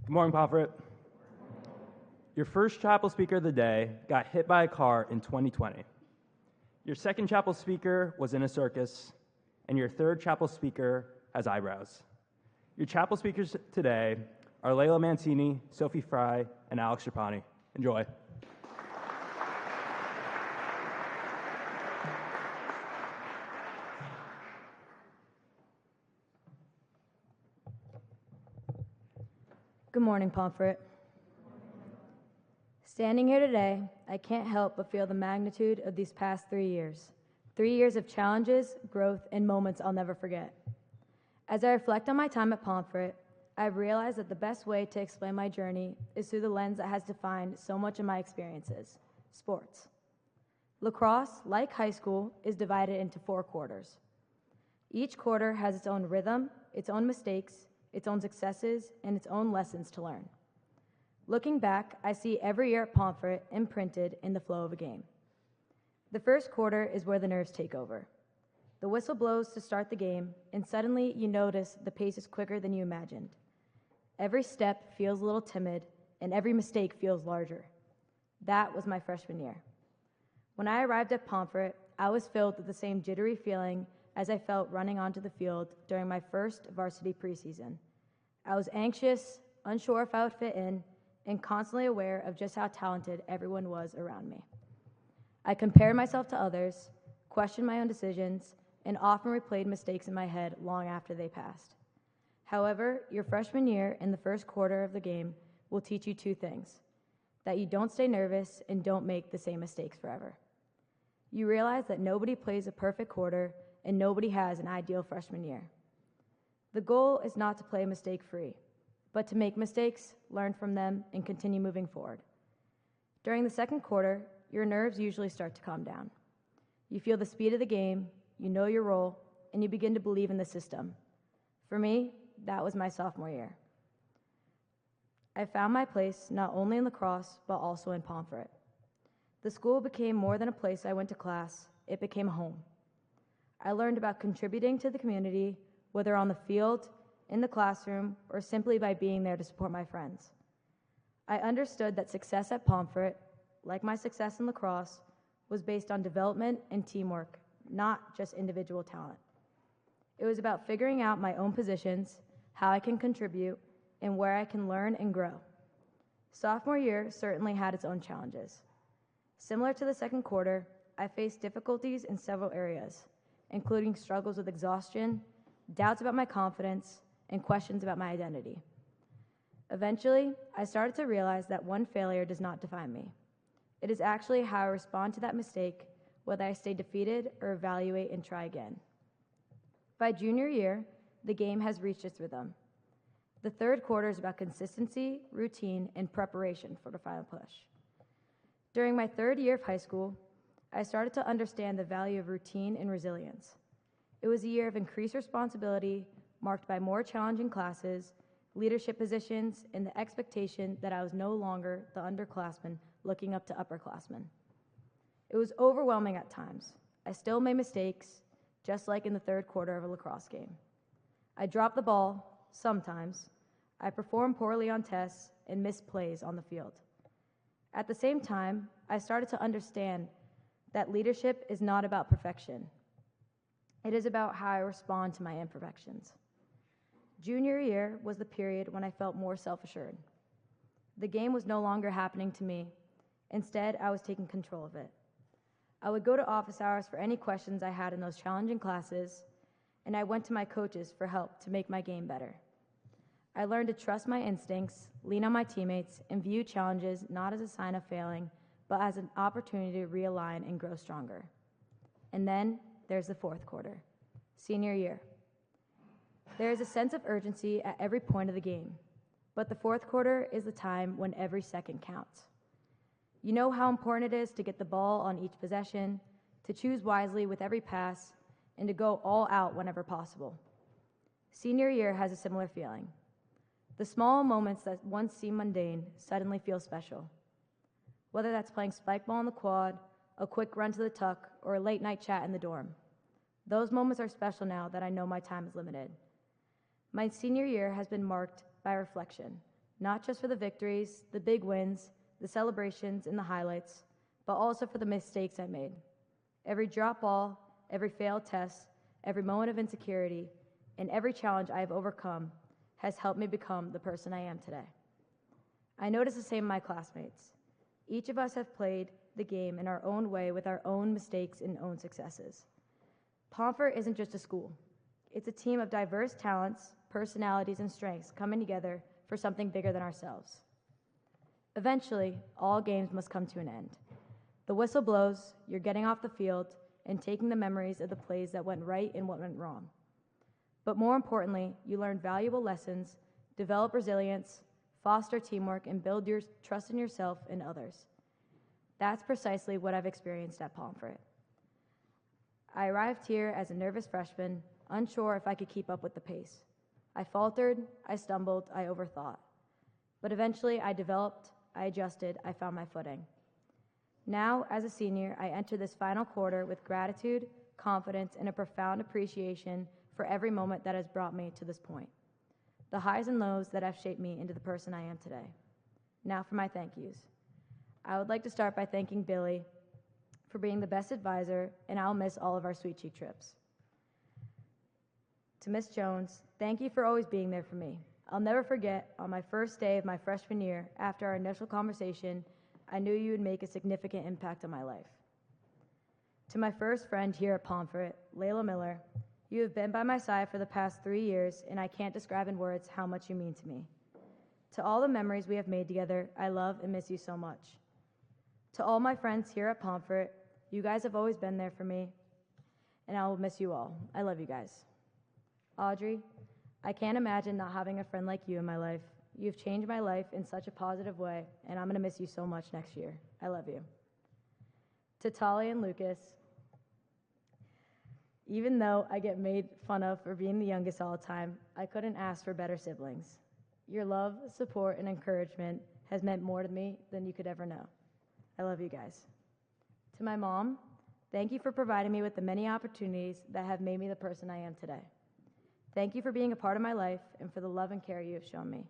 Good morning, Pomfret. Your first chapel speaker of the day got hit by a car in 2020. Your second chapel speaker was in a circus, and your third chapel speaker has eyebrows. Your chapel speakers today are Laila Mancini, Sophie Fry, and Alex Trapani. Enjoy. Good morning, Pomfret. Standing here today, I can't help but feel the magnitude of these past 3 years. 3 years of challenges, growth, and moments I'll never forget. As I reflect on my time at Pomfret, I've realized that the best way to explain my journey is through the lens that has defined so much of my experiences: sports. Lacrosse, like high school, is divided into 4 quarters. Each quarter has its own rhythm, its own mistakes, its own successes, and its own lessons to learn. Looking back, I see every year at Pomfret imprinted in the flow of a game. The first quarter is where the nerves take over. The whistle blows to start the game, and suddenly you notice the pace is quicker than you imagined. Every step feels a little timid, and every mistake feels larger. That was my freshman year. When I arrived at Pomfret, I was filled with the same jittery feeling as I felt running onto the field during my first varsity preseason. I was anxious, unsure if I would fit in, and constantly aware of just how talented everyone was around me. I compared myself to others, questioned my own decisions, and often replayed mistakes in my head long after they passed. However, your freshman year in the first quarter of the game will teach you 2 things: that you don't stay nervous and don't make the same mistakes forever. You realize that nobody plays a perfect quarter and nobody has an ideal freshman year. The goal is not to play mistake-free, but to make mistakes, learn from them, and continue moving forward. During the second quarter, your nerves usually start to calm down. You feel the speed of the game, you know your role, and you begin to believe in the system. For me, that was my sophomore year. I found my place not only in lacrosse, but also in Pomfret. The school became more than a place I went to class, it became a home. I learned about contributing to the community, whether on the field, in the classroom, or simply by being there to support my friends. I understood that success at Pomfret, like my success in lacrosse, was based on development and teamwork, not just individual talent. It was about figuring out my own positions, how I can contribute, and where I can learn and grow. Sophomore year certainly had its own challenges. Similar to the second quarter, I faced difficulties in several areas, including struggles with exhaustion, doubts about my confidence, and questions about my identity. Eventually, I started to realize that one failure does not define me. It is actually how I respond to that mistake, whether I stay defeated or evaluate and try again. By junior year, the game has reached its rhythm. The third quarter is about consistency, routine, and preparation for the final push. During my third year of high school, I started to understand the value of routine and resilience. It was a year of increased responsibility, marked by more challenging classes, leadership positions, and the expectation that I was no longer the underclassman looking up to upperclassmen. It was overwhelming at times. I still made mistakes, just like in the third quarter of a lacrosse game. I dropped the ball, sometimes. I performed poorly on tests and missed plays on the field. At the same time, I started to understand that leadership is not about perfection. It is about how I respond to my imperfections. Junior year was the period when I felt more self-assured. The game was no longer happening to me. Instead, I was taking control of it. I would go to office hours for any questions I had in those challenging classes, and I went to my coaches for help to make my game better. I learned to trust my instincts, lean on my teammates, and view challenges not as a sign of failing, but as an opportunity to realign and grow stronger. And then there's the fourth quarter, senior year. There is a sense of urgency at every point of the game, but the fourth quarter is the time when every second counts. You know how important it is to get the ball on each possession, to choose wisely with every pass, and to go all out whenever possible. Senior year has a similar feeling. The small moments that once seemed mundane suddenly feel special. Whether that's playing spike ball in the quad, a quick run to the tuck, or a late night chat in the dorm. Those moments are special now that I know my time is limited. My senior year has been marked by reflection, not just for the victories, the big wins, the celebrations, and the highlights, but also for the mistakes I made. Every drop ball, every failed test, every moment of insecurity, and every challenge I have overcome has helped me become the person I am today. I notice the same in my classmates. Each of us have played the game in our own way with our own mistakes and own successes. Pomfret isn't just a school. It's a team of diverse talents, personalities, and strengths coming together for something bigger than ourselves. Eventually, all games must come to an end. The whistle blows, you're getting off the field, and taking the memories of the plays that went right and what went wrong. But more importantly, you learn valuable lessons, develop resilience, foster teamwork, and build your trust in yourself and others. That's precisely what I've experienced at Pomfret. I arrived here as a nervous freshman, unsure if I could keep up with the pace. I faltered, I stumbled, I overthought. But eventually I developed, I adjusted, I found my footing. Now, as a senior, I enter this final quarter with gratitude, confidence, and a profound appreciation for every moment that has brought me to this point. The highs and lows that have shaped me into the person I am today. Now for my thank yous. I would like to start by thanking Billy for being the best advisor, and I'll miss all of our Sweet Cheek trips. To Miss Jones, thank you for always being there for me. I'll never forget, on my first day of my freshman year, after our initial conversation, I knew you would make a significant impact on my life. To my first friend here at Pomfret, Laila Miller, you have been by my side for the past 3 years, and I can't describe in words how much you mean to me. To all the memories we have made together, I love and miss you so much. To all my friends here at Pomfret, you guys have always been there for me, and I will miss you all. I love you guys. Audrey, I can't imagine not having a friend like you in my life. You've changed my life in such a positive way, and I'm going to miss you so much next year. I love you. To Tali and Lucas, even though I get made fun of for being the youngest all the time, I couldn't ask for better siblings. Your love, support, and encouragement has meant more to me than you could ever know. I love you guys. To my mom, thank you for providing me with the many opportunities that have made me the person I am today. Thank you for being a part of my life and for the love and care you have shown me.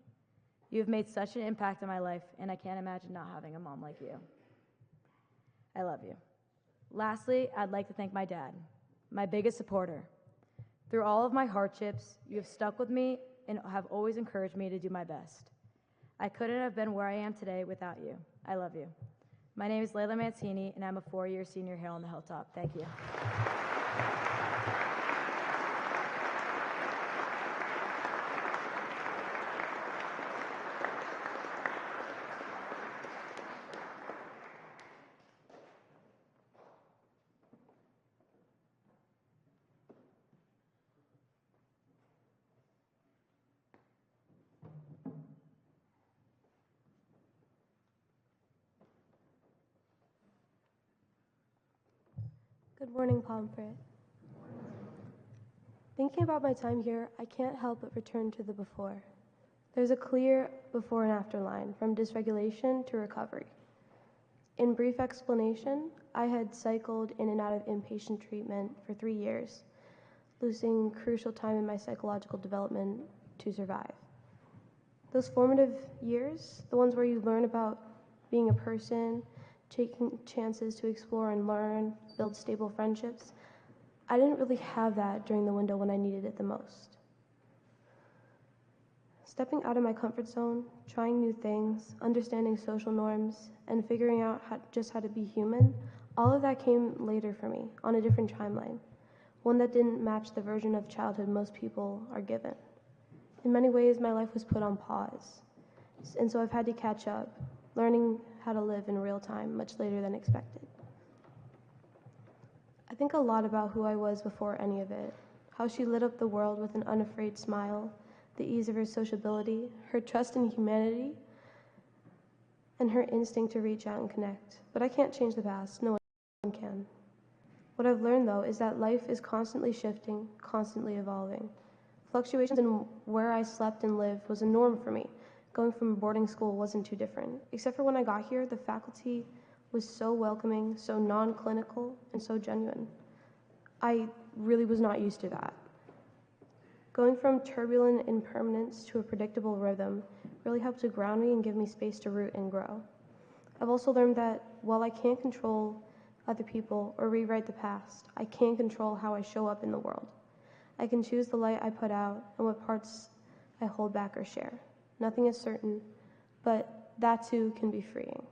You have made such an impact on my life, and I can't imagine not having a mom like you. I love you. Lastly, I'd like to thank my dad, my biggest supporter. Through all of my hardships, you have stuck with me and have always encouraged me to do my best. I couldn't have been where I am today without you. I love you. My name is Laila Mancini, and I'm a 4-year senior here on the Hilltop. Thank you. Good morning, Pomfret. Thinking about my time here, I can't help but return to the before. There's a clear before and after line, from dysregulation to recovery. In brief explanation, I had cycled in and out of inpatient treatment for 3 years, losing crucial time in my psychological development to survive. Those formative years, the ones where you learn about being a person, taking chances to explore and learn, build stable friendships, I didn't really have that during the window when I needed it the most. Stepping out of my comfort zone, trying new things, understanding social norms, and figuring out how to be human, all of that came later for me, on a different timeline, one that didn't match the version of childhood most people are given. In many ways, my life was put on pause, and so I've had to catch up, learning how to live in real time much later than expected. I think a lot about who I was before any of it, how she lit up the world with an unafraid smile, the ease of her sociability, her trust in humanity, and her instinct to reach out and connect. But I can't change the past, no one can. What I've learned, though, is that life is constantly shifting, constantly evolving. Fluctuations in where I slept and lived was a norm for me. Going from boarding school wasn't too different. Except for when I got here, the faculty was so welcoming, so non-clinical, and so genuine. I really was not used to that. Going from turbulent impermanence to a predictable rhythm really help to ground me and give me space to root and grow. I've also learned that while I can't control other people or rewrite the past, I can control how I show up in the world. I can choose the light I put out and what parts I hold back or share. Nothing is certain, but that too can be freeing.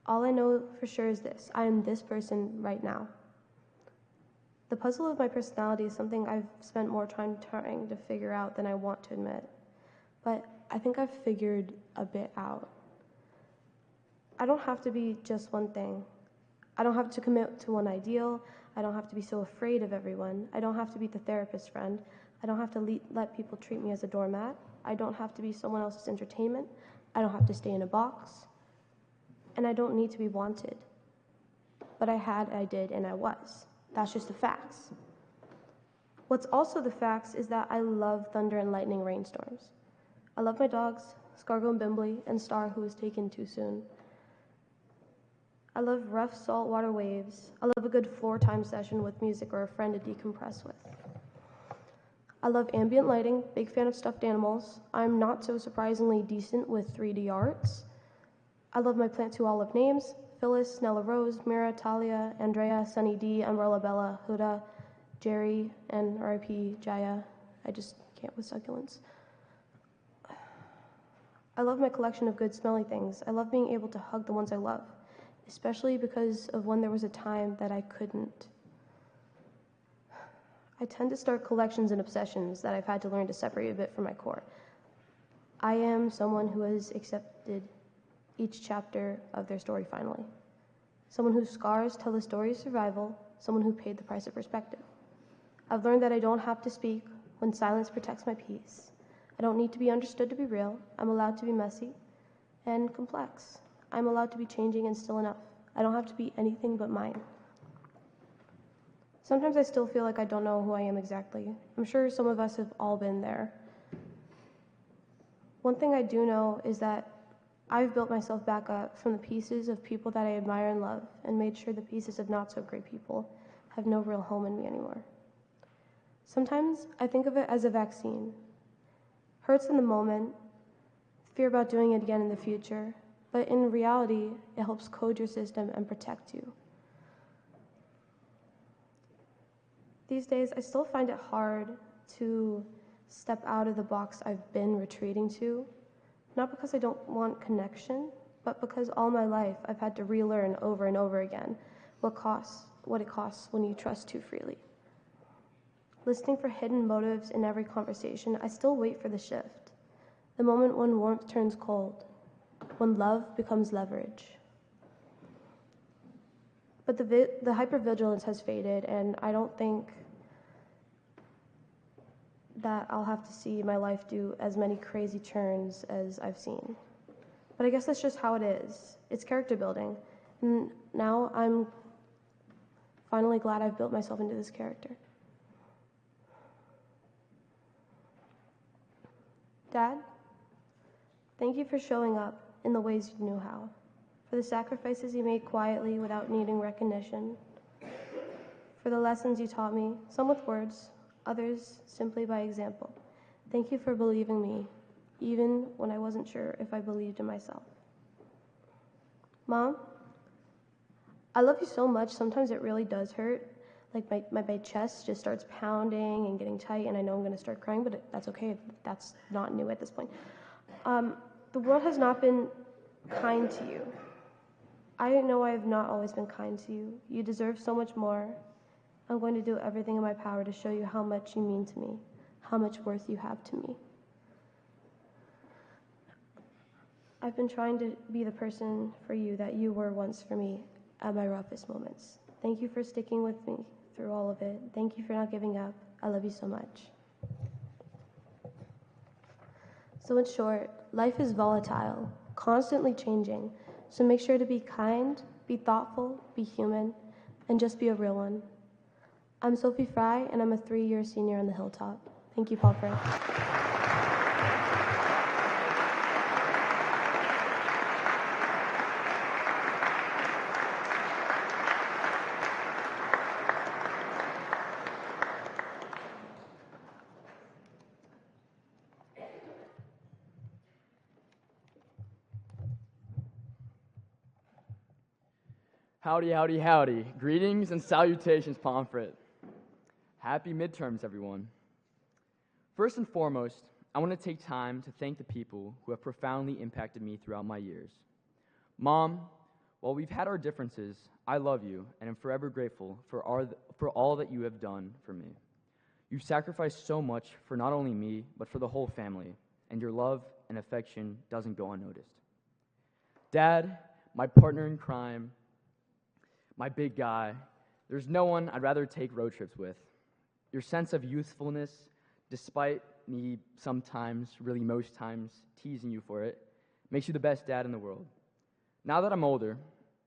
All I know for sure is this: I am this person right now. The puzzle of my personality is something I've spent more time trying to figure out than I want to admit, but I think I've figured a bit out. I don't have to be just one thing. I don't have to commit to one ideal. I don't have to be so afraid of everyone. I don't have to be the therapist friend. I don't have to let people treat me as a doormat. I don't have to be someone else's entertainment. I don't have to stay in a box. And I don't need to be wanted. But I did, and I was. That's just the facts. What's also the facts is that I love thunder and lightning rainstorms. I love my dogs, Scargo and Bimbley, and Star, who was taken too soon. I love rough saltwater waves. I love a good floor time session with music or a friend to decompress with. I love ambient lighting, big fan of stuffed animals. I'm not so surprisingly decent with 3D arts. I love my plants who all have names: Phyllis, Nella Rose, Mira, Talia, Andrea, Sunny D, Umbrella Bella, Huda, Jerry, and R.I.P. Jaya. I just can't with succulents. I love my collection of good smelly things. I love being able to hug the ones I love, especially because of when there was a time that I couldn't. I tend to start collections and obsessions that I've had to learn to separate a bit from my core. I am someone who has accepted each chapter of their story finally. Someone whose scars tell the story of survival, someone who paid the price of perspective. I've learned that I don't have to speak when silence protects my peace. I don't need to be understood to be real. I'm allowed to be messy and complex. I'm allowed to be changing and still enough. I don't have to be anything but mine. Sometimes I still feel like I don't know who I am exactly. I'm sure some of us have all been there. One thing I do know is that I've built myself back up from the pieces of people that I admire and love, and made sure the pieces of not so great people have no real home in me anymore. Sometimes I think of it as a vaccine. Hurts in the moment, fear about doing it again in the future, but in reality, it helps code your system and protect you. These days, I still find it hard to step out of the box I've been retreating to, not because I don't want connection, but because all my life I've had to relearn over and over again what it costs when you trust too freely. Listening for hidden motives in every conversation, I still wait for the shift, the moment when warmth turns cold, when love becomes leverage. But the hypervigilance has faded, and I don't think that I'll have to see my life do as many crazy turns as I've seen. But I guess that's just how it is. It's character building. And now I'm finally glad I've built myself into this character. Dad, thank you for showing up in the ways you knew how, for the sacrifices you made quietly without needing recognition, for the lessons you taught me, some with words, others simply by example. Thank you for believing me, even when I wasn't sure if I believed in myself. Mom, I love you so much. Sometimes it really does hurt. Like my chest just starts pounding and getting tight, and I know I'm going to start crying, but that's okay. That's not new at this point. The world has not been kind to you. I know I have not always been kind to you. You deserve so much more. I'm going to do everything in my power to show you how much you mean to me, how much worth you have to me. I've been trying to be the person for you that you were once for me at my roughest moments. Thank you for sticking with me through all of it. Thank you for not giving up. I love you so much. So in short, life is volatile, constantly changing. So make sure to be kind, be thoughtful, be human, and just be a real one. I'm Sophie Fry, and I'm a 3-year senior on the Hilltop. Thank you, Paul Frick. Howdy, howdy, howdy. Greetings and salutations, Pomfret. Happy midterms, everyone. First and foremost, I want to take time to thank the people who have profoundly impacted me throughout my years. Mom, while we've had our differences, I love you and am forever grateful for all that you have done for me. You've sacrificed so much for not only me, but for the whole family, and your love and affection doesn't go unnoticed. Dad, my partner in crime, my big guy, there's no one I'd rather take road trips with. Your sense of youthfulness, despite me sometimes, really most times, teasing you for it, makes you the best dad in the world. Now that I'm older,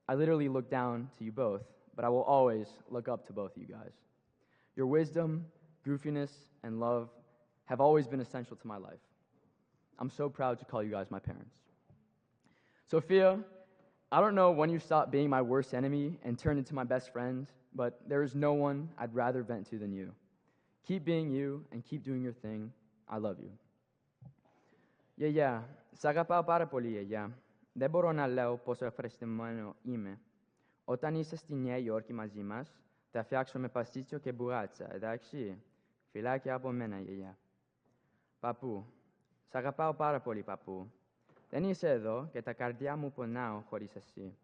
I literally look down to you both, but I will always look up to both of you guys. Your wisdom, goofiness, and love have always been essential to my life. I'm so proud to call you guys my parents. Sophia, I don't know when you stopped being my worst enemy and turned into my best friend, but there is no one I'd rather vent to than you. Keep being you and keep doing your thing. I love you. Σ' αγαπάω πάρα πολύ, γιαγιά. Δεν μπορώ να λέω πόσο ευχαριστημένο είμαι. Όταν είσαι στη Νέα Υόρκη μαζί μας, θα φτιάξουμε παστίτσιο και μπουγάτσα, εντάξει. Φιλάκια από μένα, γιαγιά. Παππού, σ' αγαπάω πάρα πολύ, παππού. Δεν είσαι εδώ και τα καρδιά μου πονάω χωρίς εσύ.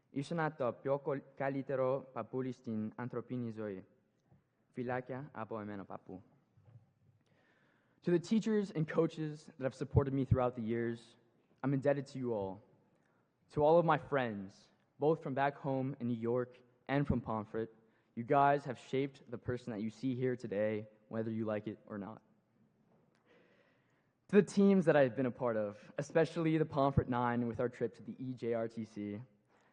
Ήσουν το πιο καλύτερο παππούλι στην ανθρωπίνη ζωή. Φιλάκια από εμένα, παππού. To the teachers and coaches that have supported me throughout the years, I'm indebted to you all. To all of my friends, both from back home in New York and from Pomfret, you guys have shaped the person that you see here today, whether you like it or not. To the teams that I've been a part of, especially the Pomfret 9 with our trip to the EJRTC,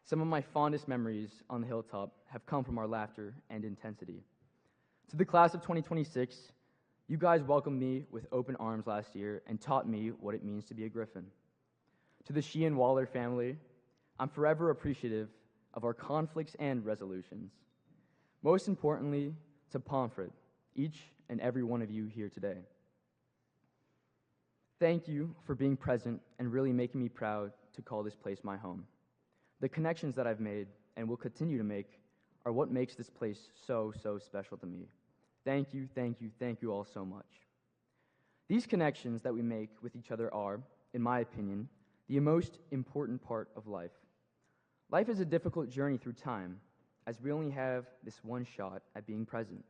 some of my fondest memories on the hilltop have come from our laughter and intensity. To the class of 2026, you guys welcomed me with open arms last year and taught me what it means to be a Griffin. To the Sheehan Waller family, I'm forever appreciative of our conflicts and resolutions. Most importantly, to Pomfret, each and every one of you here today. Thank you for being present and really making me proud to call this place my home. The connections that I've made and will continue to make are what makes this place so, so special to me. Thank you, thank you, thank you all so much. These connections that we make with each other are, in my opinion, the most important part of life. Life is a difficult journey through time, as we only have this one shot at being present.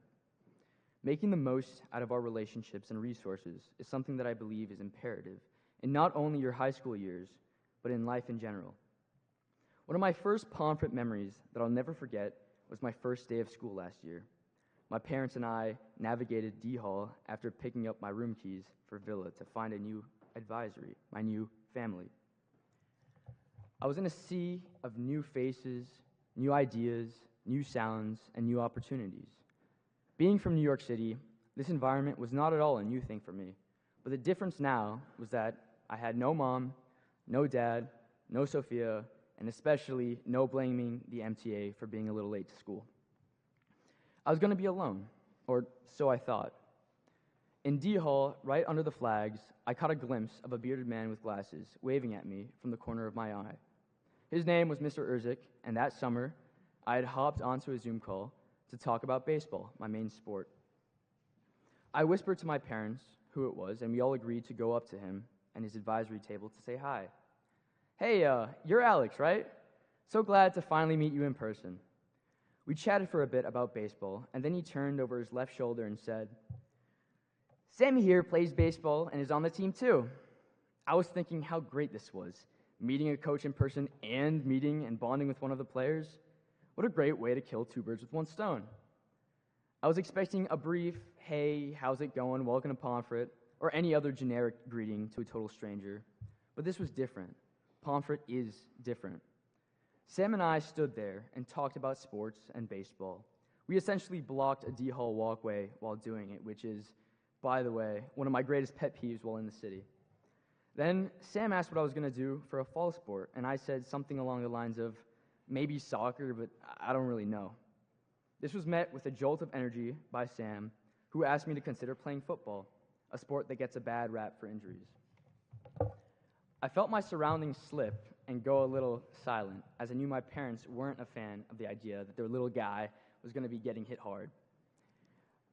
Making the most out of our relationships and resources is something that I believe is imperative in not only your high school years, but in life in general. One of my first Pomfret memories that I'll never forget was my first day of school last year. My parents and I navigated D Hall after picking up my room keys for Villa to find a new advisory, my new family. I was in a sea of new faces, new ideas, new sounds, and new opportunities. Being from New York City, this environment was not at all a new thing for me, but the difference now was that I had no mom, no dad, no Sophia, and especially no blaming the MTA for being a little late to school. I was going to be alone, or so I thought. In D Hall, right under the flags, I caught a glimpse of a bearded man with glasses waving at me from the corner of my eye. His name was Mr. Urzik, and that summer, I had hopped onto a Zoom call to talk about baseball, my main sport. I whispered to my parents who it was, and we all agreed to go up to him and his advisory table to say hi. Hey, you're Alex, right? So glad to finally meet you in person. We chatted for a bit about baseball, and then he turned over his left shoulder and said, Sammy here plays baseball and is on the team too. I was thinking how great this was, meeting a coach in person and meeting and bonding with one of the players. What a great way to kill two birds with one stone. I was expecting a brief, hey, how's it going, welcome to Pomfret, or any other generic greeting to a total stranger. But this was different. Pomfret is different. Sam and I stood there and talked about sports and baseball. We essentially blocked a D Hall walkway while doing it, which is, by the way, one of my greatest pet peeves while in the city. Then Sam asked what I was going to do for a fall sport, and I said something along the lines of, maybe soccer, but I don't really know. This was met with a jolt of energy by Sam, who asked me to consider playing football, a sport that gets a bad rap for injuries. I felt my surroundings slip and go a little silent, as I knew my parents weren't a fan of the idea that their little guy was going to be getting hit hard.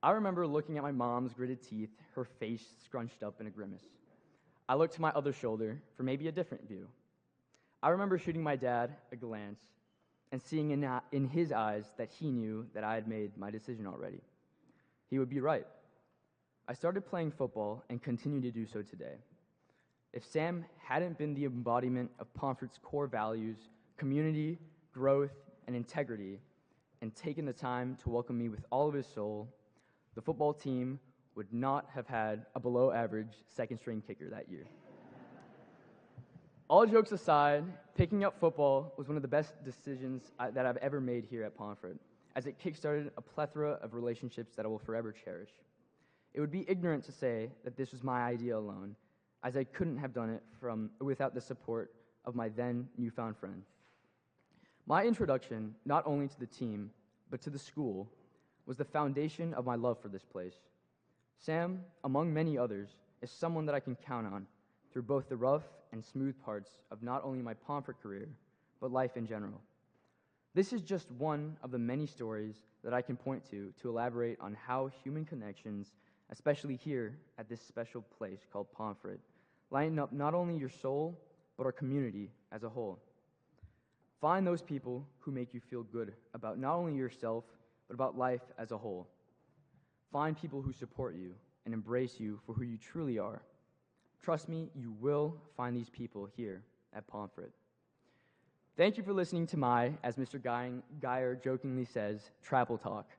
I remember looking at my mom's gritted teeth, her face scrunched up in a grimace. I looked to my other shoulder for maybe a different view. I remember shooting my dad a glance and seeing in his eyes that he knew that I had made my decision already. He would be right. I started playing football and continue to do so today. If Sam hadn't been the embodiment of Pomfret's core values, community, growth, and integrity, and taken the time to welcome me with all of his soul, the football team would not have had a below-average second-string kicker that year. All jokes aside, picking up football was one of the best decisions that I've ever made here at Pomfret, as it kickstarted a plethora of relationships that I will forever cherish. It would be ignorant to say that this was my idea alone, as I couldn't have done it without the support of my then newfound friend. My introduction, not only to the team, but to the school, was the foundation of my love for this place. Sam, among many others, is someone that I can count on through both the rough and smooth parts of not only my Pomfret career, but life in general. This is just one of the many stories that I can point to elaborate on how human connections, especially here at this special place called Pomfret, lighten up not only your soul, but our community as a whole. Find those people who make you feel good about not only yourself, but about life as a whole. Find people who support you and embrace you for who you truly are. Trust me, you will find these people here at Pomfret. Thank you for listening to my, as Mr. Geyer jokingly says, Trapple Talk.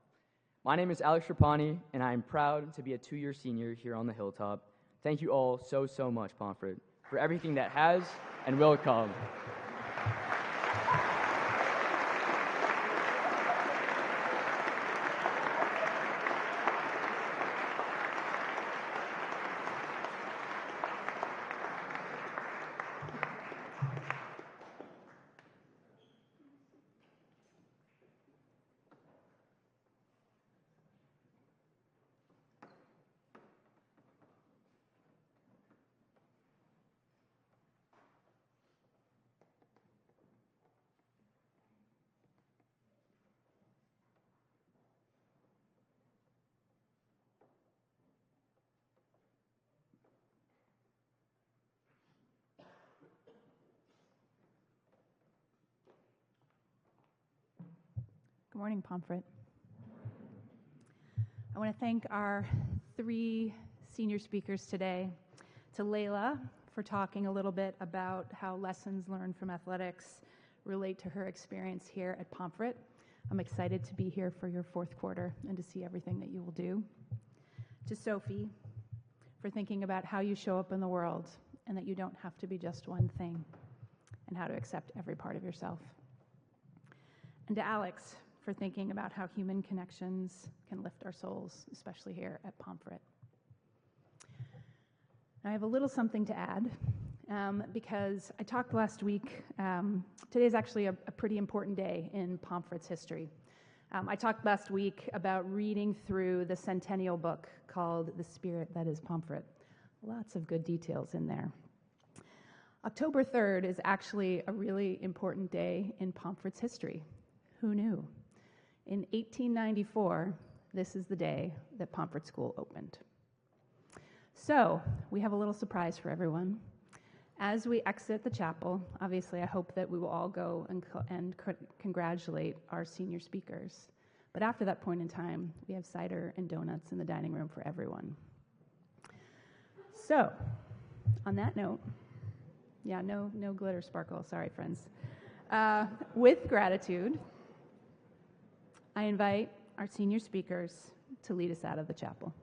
My name is Alex Trapani, and I am proud to be a 2-year senior here on the Hilltop. Thank you all so, so much, Pomfret, for everything that has and will come. Good morning, Pomfret. I want to thank our 3 senior speakers today. To Laila for talking a little bit about how lessons learned from athletics relate to her experience here at Pomfret. I'm excited to be here for your 4th quarter and to see everything that you will do. To Sophie for thinking about how you show up in the world and that you don't have to be just one thing, and how to accept every part of yourself. And to Alex for thinking about how human connections can lift our souls, especially here at Pomfret. I have a little something to add, because I talked last week. Today is actually a pretty important day in Pomfret's history. I talked last week about reading through the centennial book called The Spirit That Is Pomfret. Lots of good details in there. October 3rd is actually a really important day in Pomfret's history. Who knew? In 1894, this is the day that Pomfret School opened. So, we have a little surprise for everyone. As we exit the chapel, obviously I hope that we will all go and congratulate our senior speakers. But after that point in time, we have cider and donuts in the dining room for everyone. So, on that note, no glitter sparkle, sorry friends. With gratitude, I invite our senior speakers to lead us out of the chapel.